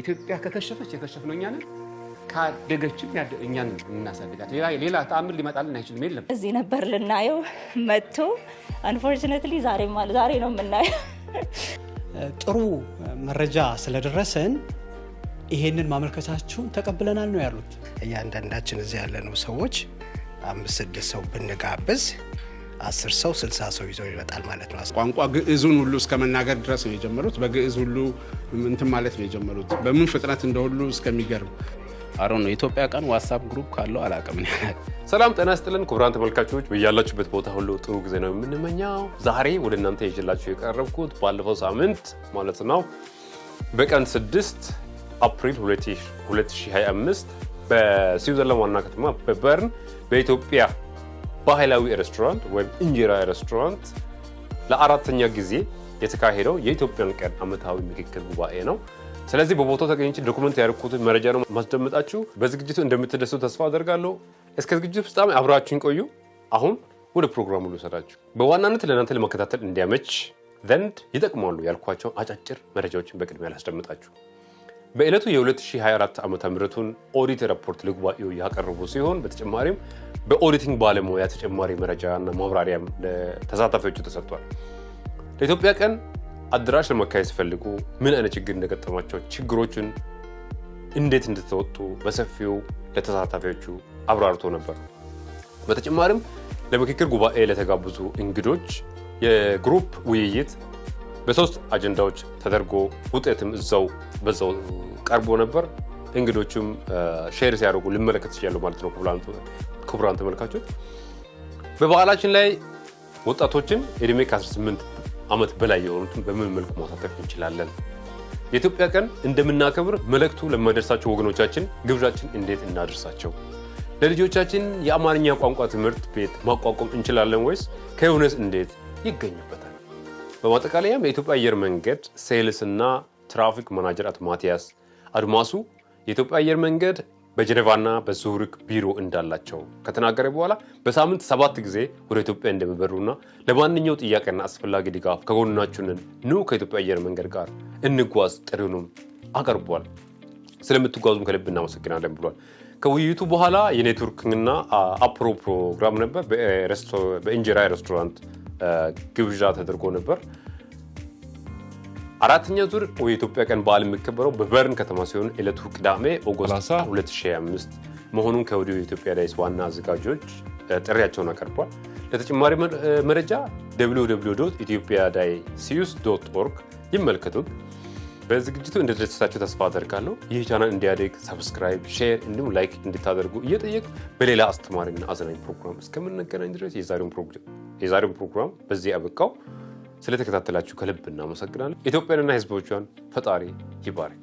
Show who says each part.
Speaker 1: ኢትዮጵያ ከከሸፈች የከሸፍነው እኛ ነን። ካደገችም እኛን እናሳድጋት። ሌላ ተአምር ሊመጣልን አይችልም። የለም
Speaker 2: እዚህ ነበር ልናየው መጥቶ አንፎርቹኔትሊ ዛሬ ነው የምናየው።
Speaker 3: ጥሩ መረጃ ስለደረሰን ይሄንን ማመልከታችሁን ተቀብለናል ነው ያሉት።
Speaker 4: እያንዳንዳችን እዚህ ያለነው ሰዎች 5-6 ሰው ብንጋብዝ 10 ሰው 60 ሰው ይዘው ይመጣል ማለት ነው።
Speaker 5: ቋንቋ ግዕዙን ሁሉ እስከ መናገር ድረስ ነው የጀመሩት። በግዕዝ ሁሉ እንትን ማለት ነው የጀመሩት። በምን ፍጥነት እንደሁሉ እስከሚገርም
Speaker 6: አሮን ነው። ኢትዮጵያ ቀን ዋትስአፕ ግሩፕ ካለው አላቀም ነው።
Speaker 7: ሰላም ጤና ይስጥልን ክቡራን ተመልካቾች፣ በያላችሁበት ቦታ ሁሉ ጥሩ ጊዜ ነው የምንመኘው። ዛሬ ወደ እናንተ ይዤላችሁ የቀረብኩት ባለፈው ሳምንት ማለት ነው በቀን 6 አፕሪል 2025 በስዊዘርላንድ ዋና ከተማ በበርን በኢትዮጵያ ባህላዊ ሬስቶራንት ወይም እንጀራ ሬስቶራንት ለአራተኛ ጊዜ የተካሄደው የኢትዮጵያን ቀን ዓመታዊ ምክክር ጉባኤ ነው። ስለዚህ በቦታው ተገኝቼ ዶክመንት ያደረኩትን መረጃ ነው ማስደምጣችሁ። በዝግጅቱ እንደምትደሰቱ ተስፋ አደርጋለሁ። እስከ ዝግጅቱ ፍጻሜ አብራችሁን ቆዩ። አሁን ወደ ፕሮግራሙ ልውሰዳችሁ። በዋናነት ለእናንተ ለመከታተል እንዲያመች ዘንድ ይጠቅማሉ ያልኳቸው አጫጭር መረጃዎችን በቅድሚያ ላስደምጣችሁ። በዕለቱ የ2024 ዓመተ ምህረቱን ኦዲት ሪፖርት ለጉባኤው ያቀረቡ ሲሆን በተጨማሪም በኦዲቲንግ ባለሙያ ተጨማሪ መረጃና ማብራሪያም ለተሳታፊዎቹ ተሰጥቷል። ለኢትዮጵያ ቀን አድራሽ ለመካሄድ ሲፈልጉ ምን አይነት ችግር እንደገጠማቸው፣ ችግሮችን እንዴት እንደተወጡ በሰፊው ለተሳታፊዎቹ አብራርቶ ነበር። በተጨማሪም ለምክክር ጉባኤ ለተጋበዙ እንግዶች የግሩፕ ውይይት በ3 አጀንዳዎች ተደርጎ ውጤትም በዛው ቀርቦ ነበር። እንግዶቹም ሼር ሲያደርጉ ልመለከት ይችላሉ ማለት ነው። ክቡራን ተመልካቾች በበዓላችን ላይ ወጣቶችን እድሜ ከ18 ዓመት በላይ የሆኑትን በምን መልኩ ማሳተፍ እንችላለን? የኢትዮጵያ ቀን እንደምናከብር መልእክቱ ለማይደርሳቸው ወገኖቻችን ግብዣችን እንዴት እናደርሳቸው? ለልጆቻችን የአማርኛ ቋንቋ ትምህርት ቤት ማቋቋም እንችላለን ወይስ ከሆነስ እንዴት ይገኝበታል? በማጠቃለያም የኢትዮጵያ አየር መንገድ ሴልስ እና ትራፊክ ማናጀር አቶ ማቲያስ አድማሱ የኢትዮጵያ አየር መንገድ በጀኔቫና በዙሪክ ቢሮ እንዳላቸው ከተናገረ በኋላ በሳምንት 7 ጊዜ ወደ ኢትዮጵያ እንደሚበሩና ለማንኛው ጥያቄና አስፈላጊ ድጋፍ ከጎናችን ኑ ከኢትዮጵያ አየር መንገድ ጋር እንጓዝ ጥሪውንም አቀርቧል። ስለምትጓዙም ከልብ እናመሰግናለን ብሏል። ከውይይቱ በኋላ የኔትወርክና አፕሮ ፕሮግራም ነበር። በእንጀራ ሬስቶራንት ግብዣ ተደርጎ ነበር። አራተኛ ዙር የኢትዮጵያ ቀን በዓል የሚከበረው በበርን ከተማ ሲሆን ዕለቱ ቅዳሜ ኦገስት 2025 መሆኑን ከወዲሁ የኢትዮጵያ ዳይስ ዋና አዘጋጆች ጥሪያቸውን አቀርቧል። ለተጨማሪ መረጃ www.ethiopiadaisius.org ይመልከቱት። በዝግጅቱ እንደተደሰታችሁ ተስፋ አደርጋለሁ። ይህ ቻናል እንዲያድግ ሰብስክራይብ፣ ሼር እንዲሁም ላይክ እንድታደርጉ እየጠየቅ በሌላ አስተማሪና አዝናኝ ፕሮግራም እስከምንገናኝ ድረስ የዛሬውን ፕሮግራም በዚህ አበቃው። ስለተከታተላችሁ ከልብ እናመሰግናለን። ኢትዮጵያንና ሕዝቦቿን ፈጣሪ ይባርክ።